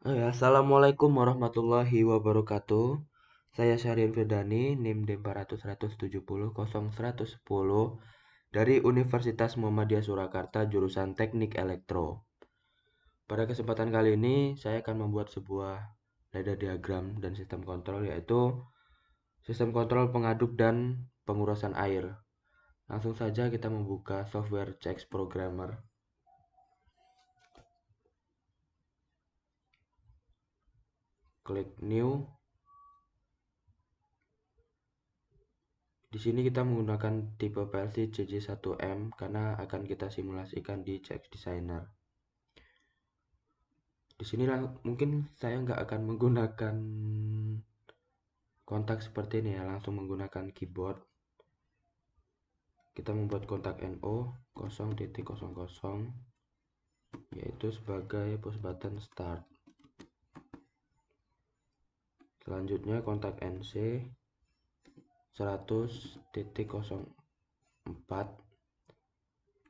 Assalamualaikum warahmatullahi wabarakatuh. Saya Syahrian Firdani, NIM D400170010 dari Universitas Muhammadiyah Surakarta, jurusan Teknik Elektro. Pada kesempatan kali ini, saya akan membuat sebuah ladder diagram dan sistem kontrol, yaitu sistem kontrol pengaduk dan pengurusan air. Langsung saja kita membuka software CX Programmer. Klik New. Di sini kita menggunakan tipe PLC CJ1M karena akan kita simulasikan di CX Designer. Di sini mungkin saya nggak akan menggunakan kontak seperti ini ya, langsung menggunakan keyboard. Kita membuat kontak NO 0.00 yaitu sebagai push button start. Selanjutnya kontak NC 100.04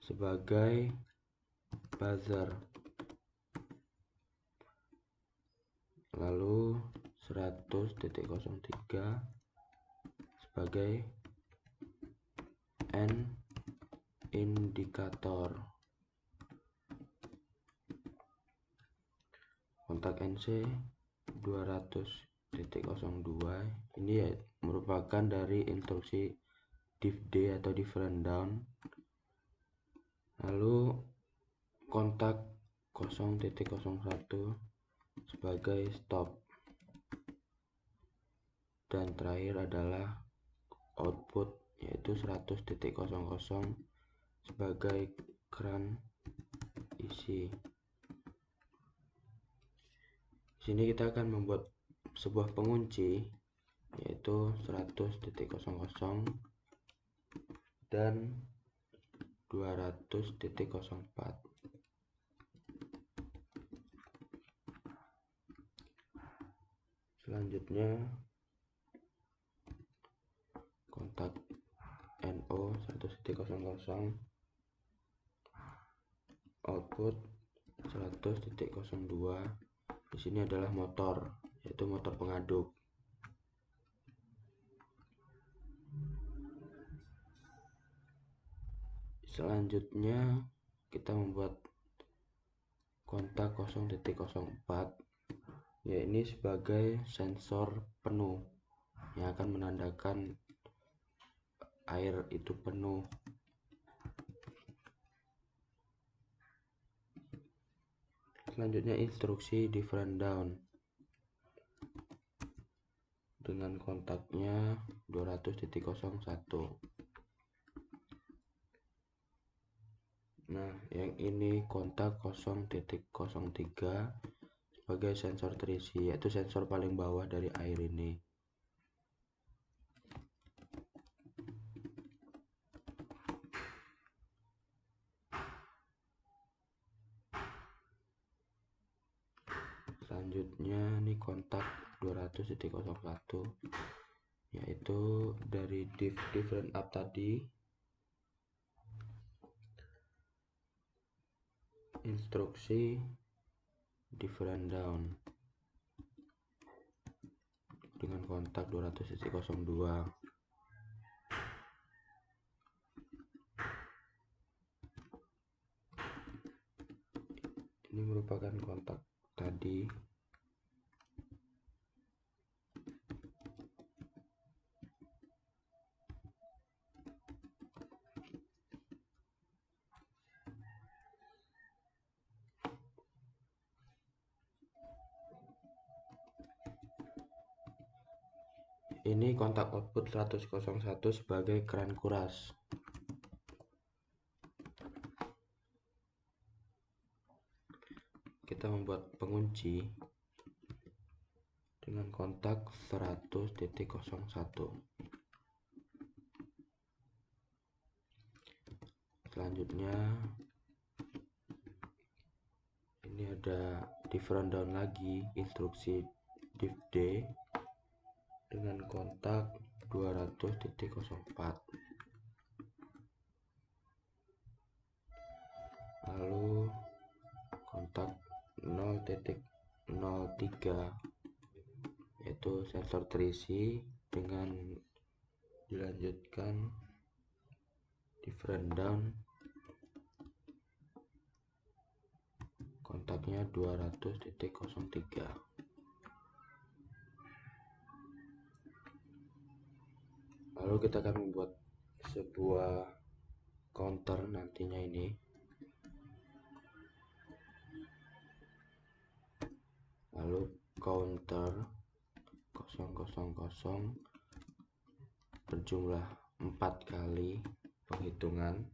sebagai buzzer. Lalu 100.03 sebagai N indikator. Kontak NC 200.02 ini ya merupakan dari instruksi diff D atau different down. Lalu kontak 0.01 sebagai stop, dan terakhir adalah output yaitu 100.00 sebagai keran isi. Di sini kita akan membuat sebuah pengunci yaitu 100.00 dan 200.04. Selanjutnya kontak NO 100.00 output 100.02. Di sini adalah motor, yaitu motor pengaduk. Selanjutnya kita membuat kontak 0.04 ya, ini sebagai sensor penuh yang akan menandakan air itu penuh. Selanjutnya instruksi different down dengan kontaknya 200.01. Nah, yang ini kontak 0.03 sebagai sensor terisi, yaitu sensor paling bawah dari air ini. Selanjutnya ini kontak 200.01 yaitu dari different up tadi, instruksi different down dengan kontak 200.02. Ini merupakan kontak tadi. Ini kontak output 101 sebagai keran kuras. Kita membuat pengunci dengan kontak 100.01. Selanjutnya ini ada different down lagi, instruksi diff D dengan kontak 200.04. Lalu kontak 0. 03, yaitu sensor terisi dengan dilanjutkan different down, kontaknya 200.03. Lalu kita akan membuat sebuah counter nantinya ini. Lalu counter 000 berjumlah 4 kali penghitungan.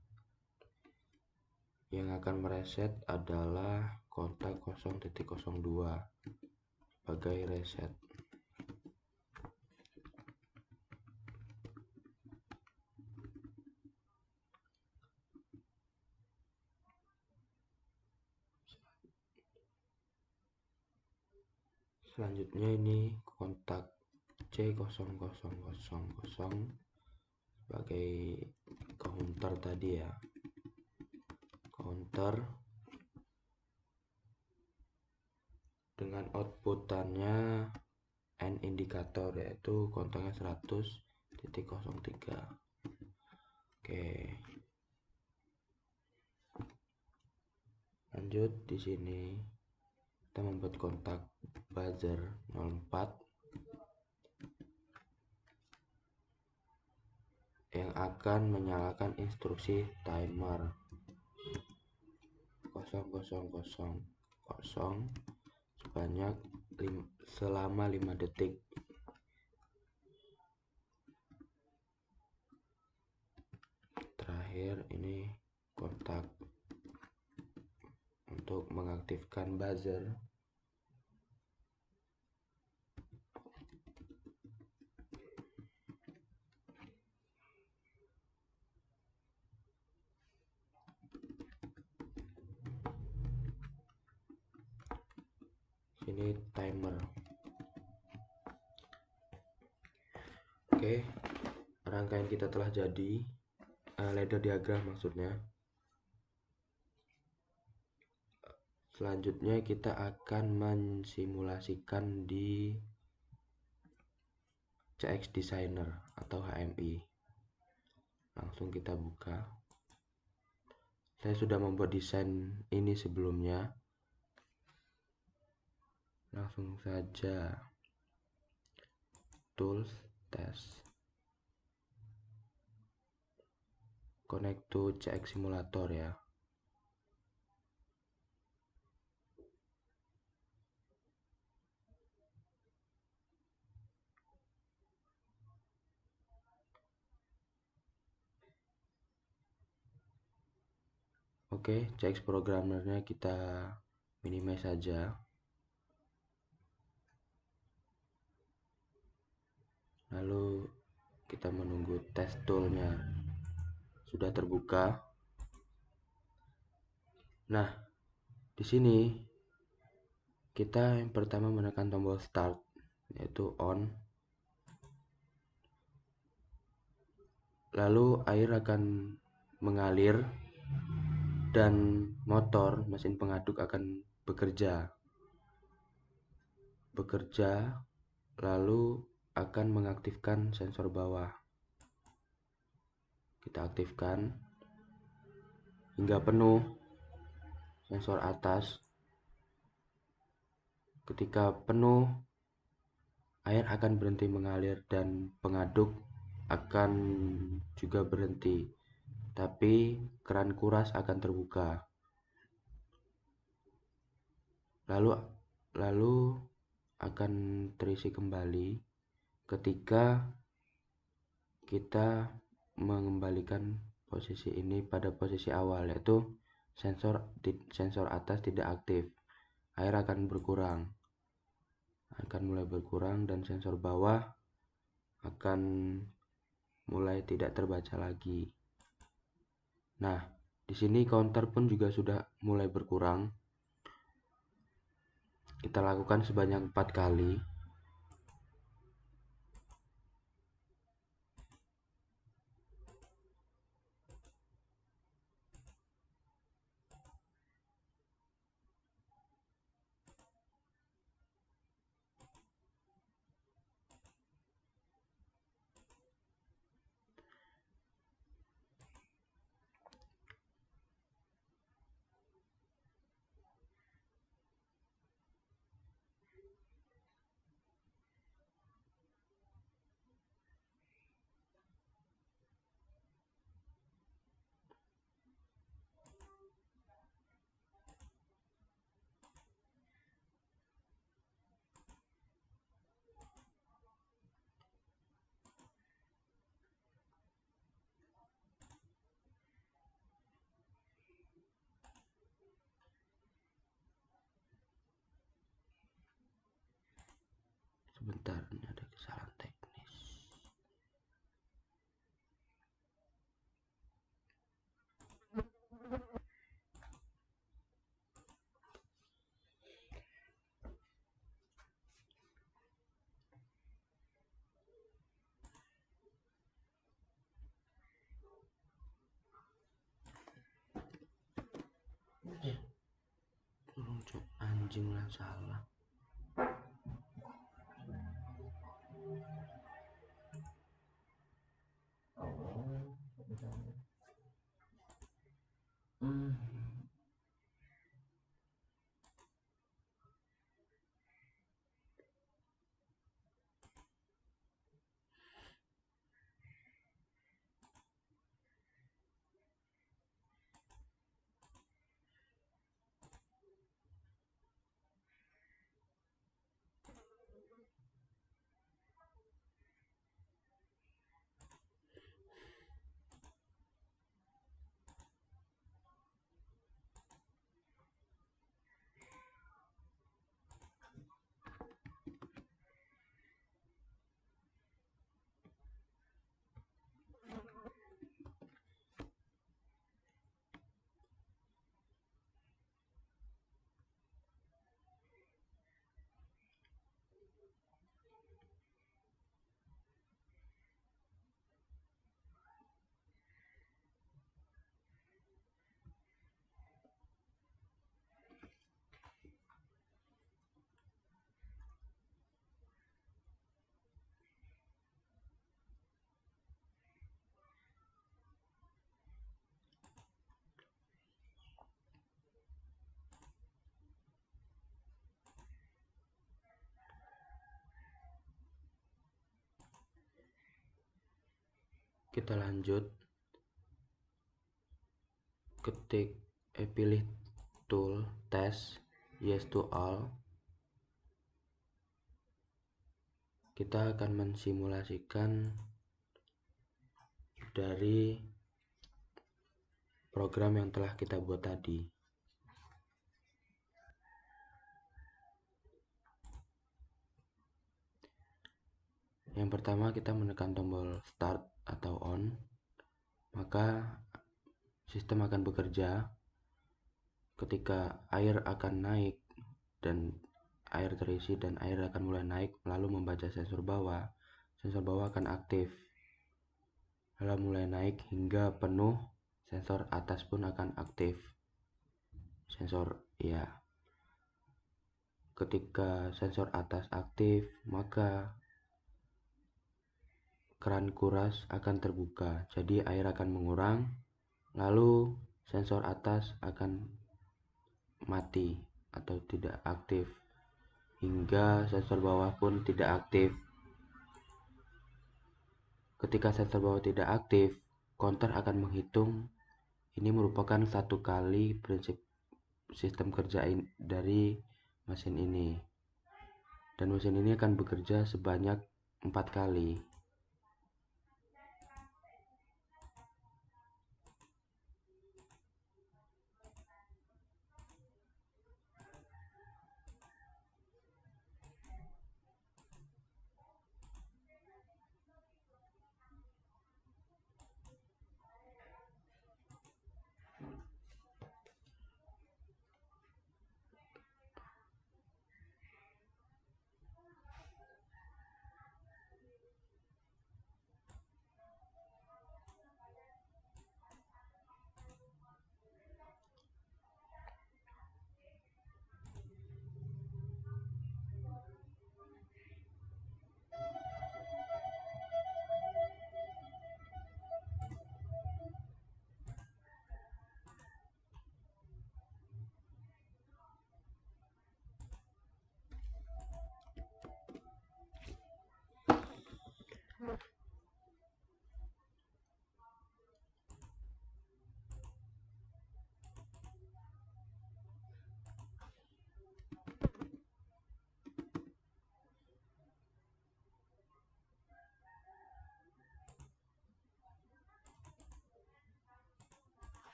Yang akan mereset adalah kontak 0.02 sebagai reset. Selanjutnya ini kontak C0000 sebagai counter tadi ya. Counter dengan outputannya N indikator, yaitu kontaknya 100.03. Oke. Lanjut di sini kita membuat kontak buzzer 04 yang akan menyalakan instruksi timer 0000 sebanyak selama 5 detik. Terakhir ini kontak untuk mengaktifkan buzzer. Ini timer. Oke, rangkaian kita telah jadi, ladder diagram maksudnya. Selanjutnya kita akan mensimulasikan di CX Designer atau HMI. Langsung kita buka. Saya sudah membuat desain ini sebelumnya. Langsung saja tools, test, connect to CX simulator ya. Oke, CX programmernya kita minimize saja. Lalu kita menunggu test toolnya sudah terbuka. Nah, di sini kita yang pertama menekan tombol start, yaitu on. Lalu air akan mengalir dan mesin pengaduk akan bekerja, lalu akan mengaktifkan sensor bawah. Kita aktifkan hingga penuh sensor atas. Ketika penuh, air akan berhenti mengalir dan pengaduk akan juga berhenti, tapi keran kuras akan terbuka. Lalu akan terisi kembali ketika kita mengembalikan posisi ini pada posisi awal, yaitu sensor atas tidak aktif. Air akan mulai berkurang dan sensor bawah akan mulai tidak terbaca lagi. Nah, di sini counter pun juga sudah mulai berkurang. Kita lakukan sebanyak 4 kali. Bentar, ini ada kesalahan teknis. Anjing lah, salah. Kita lanjut, pilih tool test yes to all. Kita akan mensimulasikan dari program yang telah kita buat tadi. Yang pertama, kita menekan tombol start atau on, maka sistem akan bekerja. Ketika air akan naik dan air terisi dan air akan mulai naik lalu membaca sensor bawah akan aktif. Lalu mulai naik hingga penuh, sensor atas pun akan aktif. Ketika sensor atas aktif, maka keran kuras akan terbuka, jadi air akan mengurang, lalu sensor atas akan mati atau tidak aktif, hingga sensor bawah pun tidak aktif. Ketika sensor bawah tidak aktif, counter akan menghitung. Ini merupakan satu kali prinsip sistem kerja dari mesin ini, dan mesin ini akan bekerja sebanyak 4 kali.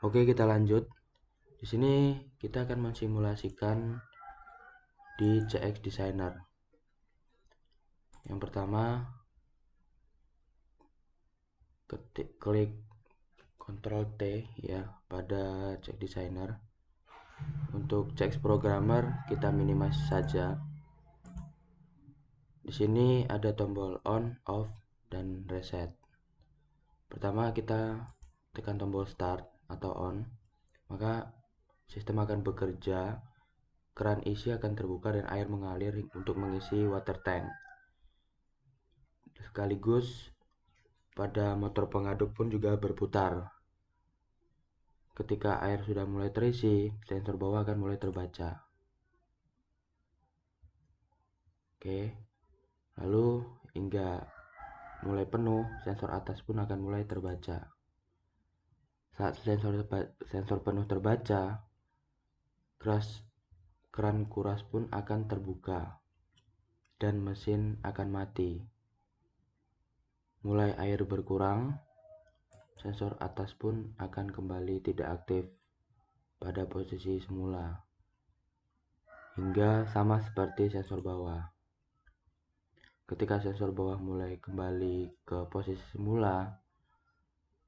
Oke, kita lanjut. Di sini kita akan mensimulasikan di CX Designer. Yang pertama, klik Ctrl T ya pada CX Designer. Untuk CX Programmer kita minimize saja. Di sini ada tombol on, off, dan reset. Pertama kita tekan tombol start atau on, maka sistem akan bekerja, keran isi akan terbuka dan air mengalir untuk mengisi water tank. Sekaligus pada motor pengaduk pun juga berputar. Ketika air sudah mulai terisi, sensor bawah akan mulai terbaca. Oke. Lalu hingga mulai penuh, sensor atas pun akan mulai terbaca. Saat sensor penuh terbaca, keran kuras pun akan terbuka dan mesin akan mati. Mulai air berkurang, sensor atas pun akan kembali tidak aktif pada posisi semula, hingga sama seperti sensor bawah. Ketika sensor bawah mulai kembali ke posisi semula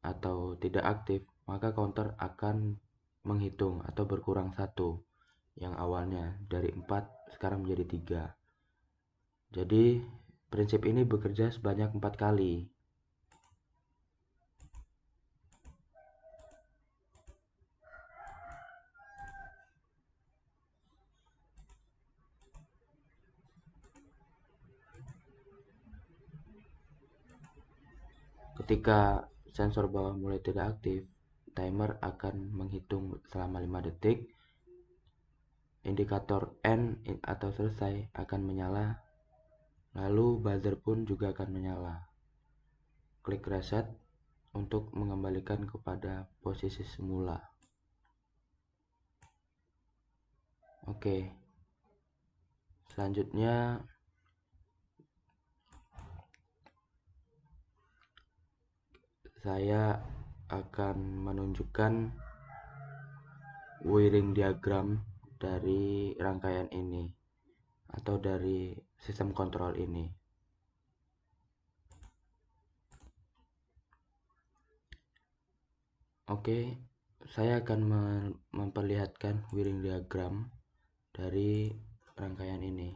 atau tidak aktif, maka counter akan menghitung atau berkurang 1, yang awalnya dari 4 sekarang menjadi 3. Jadi prinsip ini bekerja sebanyak 4 kali. Ketika sensor bawah mulai tidak aktif, timer akan menghitung selama 5 detik. Indikator end atau selesai akan menyala, lalu buzzer pun juga akan menyala. Klik reset untuk mengembalikan kepada posisi semula. Oke. Selanjutnya saya akan menunjukkan wiring diagram dari rangkaian ini atau dari sistem kontrol ini. Oke, saya akan memperlihatkan wiring diagram dari rangkaian ini.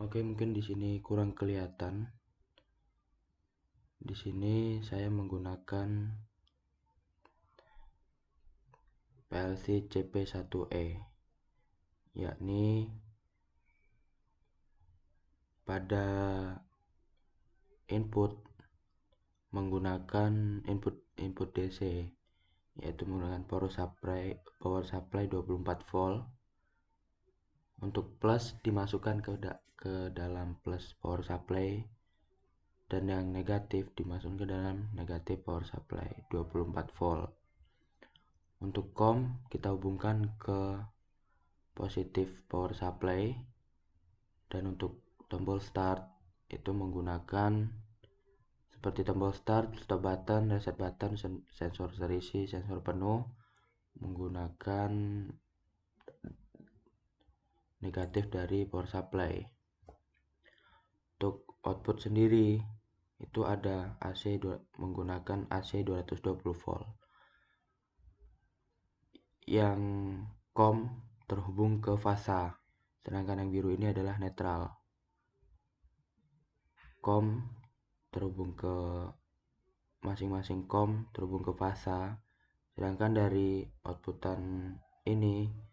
Oke, mungkin di sini kurang kelihatan. Di sini saya menggunakan PLC CP1E, yakni pada input menggunakan input DC, yaitu menggunakan power supply 24 volt. Untuk plus dimasukkan ke dalam plus power supply, dan yang negatif dimasukkan ke dalam negatif power supply 24 volt. Untuk COM kita hubungkan ke positif power supply, dan untuk tombol start itu menggunakan seperti tombol start, stop button, reset button, sensor terisi, sensor penuh, menggunakan negatif dari power supply. Untuk output sendiri itu ada menggunakan AC 220 volt. Yang COM terhubung ke fasa, sedangkan yang biru ini adalah netral. COM terhubung ke masing-masing COM terhubung ke fasa, sedangkan dari outputan ini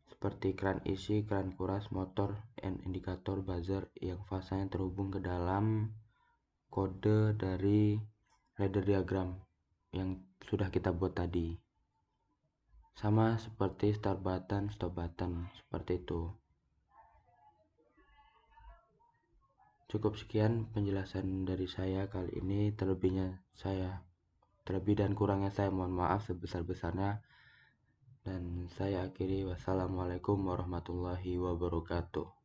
seperti keran isi, keran kuras, motor, and indikator buzzer yang fasanya terhubung ke dalam kode dari ladder diagram yang sudah kita buat tadi. Sama seperti start button, stop button, seperti itu. Cukup sekian penjelasan dari saya kali ini. Terlebih dan kurangnya saya mohon maaf sebesar-besarnya. Dan saya akhiri, wassalamualaikum warahmatullahi wabarakatuh.